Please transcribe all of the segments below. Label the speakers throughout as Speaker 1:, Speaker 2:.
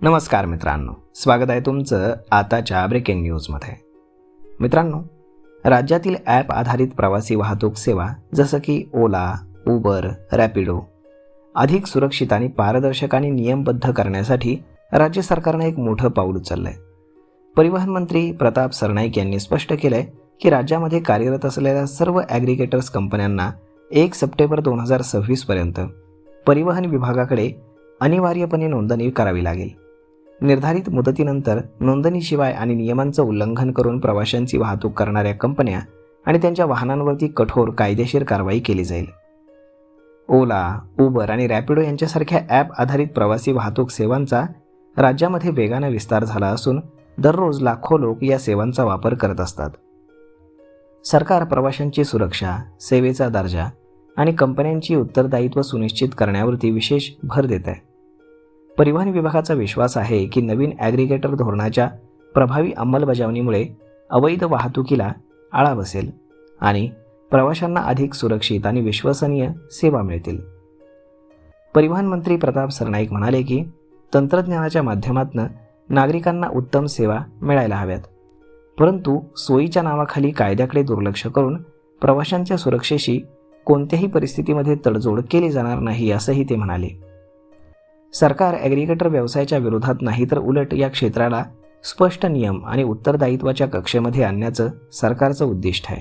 Speaker 1: नमस्कार मित्रांनो, स्वागत आहे तुमचं आताच्या ब्रेकिंग न्यूजमध्ये. मित्रांनो, राज्यातील ॲप आधारित प्रवासी वाहतूक सेवा जसं की ओला, उबर, रॅपिडो अधिक सुरक्षित आणि पारदर्शक आणि नियमबद्ध करण्यासाठी राज्य सरकारने एक मोठं पाऊल उचललं आहे. परिवहन मंत्री प्रताप सरनाईक यांनी स्पष्ट केलं आहे की राज्यामध्ये कार्यरत असलेल्या सर्व ॲग्रिगेटर्स कंपन्यांना 1 सप्टेंबर 2026 पर्यंत परिवहन विभागाकडे अनिवार्यपणे नोंदणी करावी लागेल. निर्धारित मुदतीनंतर नोंदणीशिवाय आणि नियमांचं उल्लंघन करून प्रवाशांची वाहतूक करणाऱ्या कंपन्या आणि त्यांच्या वाहनांवरती कठोर कायदेशीर कारवाई केली जाईल. ओला, उबर आणि रॅपिडो यांच्यासारख्या ॲप आधारित प्रवासी वाहतूक सेवांचा राज्यामध्ये वेगाने विस्तार झाला असून दररोज लाखो लोक या सेवांचा वापर करत असतात. सरकार प्रवाशांची सुरक्षा, सेवेचा दर्जा आणि कंपन्यांची उत्तरदायित्व सुनिश्चित करण्यावरती विशेष भर देत आहे. परिवहन विभागाचा विश्वास आहे की नवीन ॲग्रिगेटर धोरणाच्या प्रभावी अंमलबजावणीमुळे अवैध वाहतुकीला आळा बसेल आणि प्रवाशांना अधिक सुरक्षित आणि विश्वसनीय सेवा मिळतील. परिवहन मंत्री प्रताप सरनाईक म्हणाले की तंत्रज्ञानाच्या माध्यमातून नागरिकांना उत्तम सेवा मिळायला हव्यात, परंतु सोयीच्या नावाखाली कायद्याकडे दुर्लक्ष करून प्रवाशांच्या सुरक्षेशी कोणत्याही परिस्थितीमध्ये तडजोड केली जाणार नाही, असंही ते म्हणाले. सरकार ॲग्रिगेटर व्यवसायाच्या विरोधात नाही, तर उलट या क्षेत्राला स्पष्ट नियम आणि उत्तरदायित्वाच्या कक्षेमध्ये आणण्याचं सरकारचं उद्दिष्ट आहे.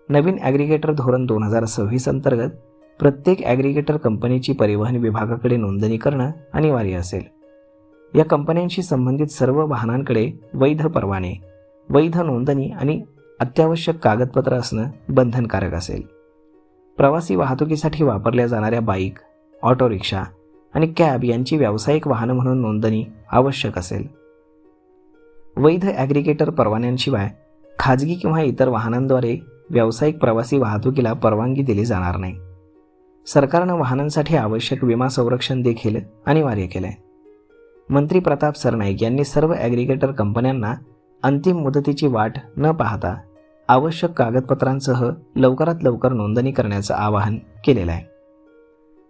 Speaker 1: नवीन ॲग्रिगेटर धोरण 2026 अंतर्गत प्रत्येक ॲग्रिगेटर कंपनीची परिवहन विभागाकडे नोंदणी करणं अनिवार्य असेल. या कंपन्यांशी संबंधित सर्व वाहनांकडे वैध परवाने, वैध नोंदणी आणि अत्यावश्यक कागदपत्र असणं बंधनकारक असेल. प्रवासी वाहतुकीसाठी वापरल्या जाणाऱ्या बाईक, ऑटो रिक्षा आणि कॅब यांची व्यावसायिक वाहनं म्हणून नोंदणी आवश्यक असेल. वैध ॲग्रिगेटर परवान्यांशिवाय खाजगी किंवा इतर वाहनांद्वारे व्यावसायिक प्रवासी वाहतुकीला परवानगी दिली जाणार नाही. सरकारनं वाहनांसाठी आवश्यक विमा संरक्षण देखील अनिवार्य केलं आहे. मंत्री प्रताप सरनाईक यांनी सर्व ॲग्रिगेटर कंपन्यांना अंतिम मुदतीची वाट न पाहता आवश्यक कागदपत्रांसह लवकरात लवकर नोंदणी करण्याचं आवाहन केलेलं आहे.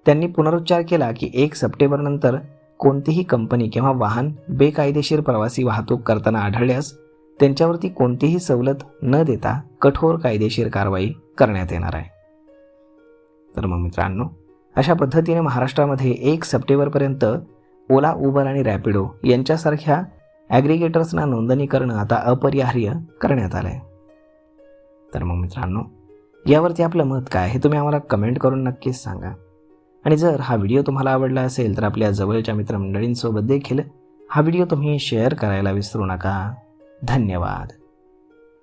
Speaker 1: त्यांनी पुनरुच्चार केला की 1 सप्टेंबरनंतर कोणतीही कंपनी किंवा वाहन बेकायदेशीर प्रवासी वाहतूक करताना आढळल्यास त्यांच्यावरती कोणतीही सवलत न देता कठोर कायदेशीर कारवाई करण्यात येणार आहे. तर मग मित्रांनो, अशा पद्धतीने महाराष्ट्रामध्ये 1 सप्टेंबरपर्यंत ओला, उबर आणि रॅपिडो यांच्यासारख्या ॲग्रिगेटर्सना नोंदणी करणं आता अपरिहार्य करण्यात आलं आहे. तर मग मित्रांनो, यावरती आपलं मत काय हे तुम्ही आम्हाला कमेंट करून नक्कीच सांगा. आणि जर हा व्हिडिओ तुम्हाला आवडला असेल तर आपल्या जवळच्या मित्रमंडळींसोबत देखील हा व्हिडिओ तुम्ही शेअर करायला विसरू नका. धन्यवाद.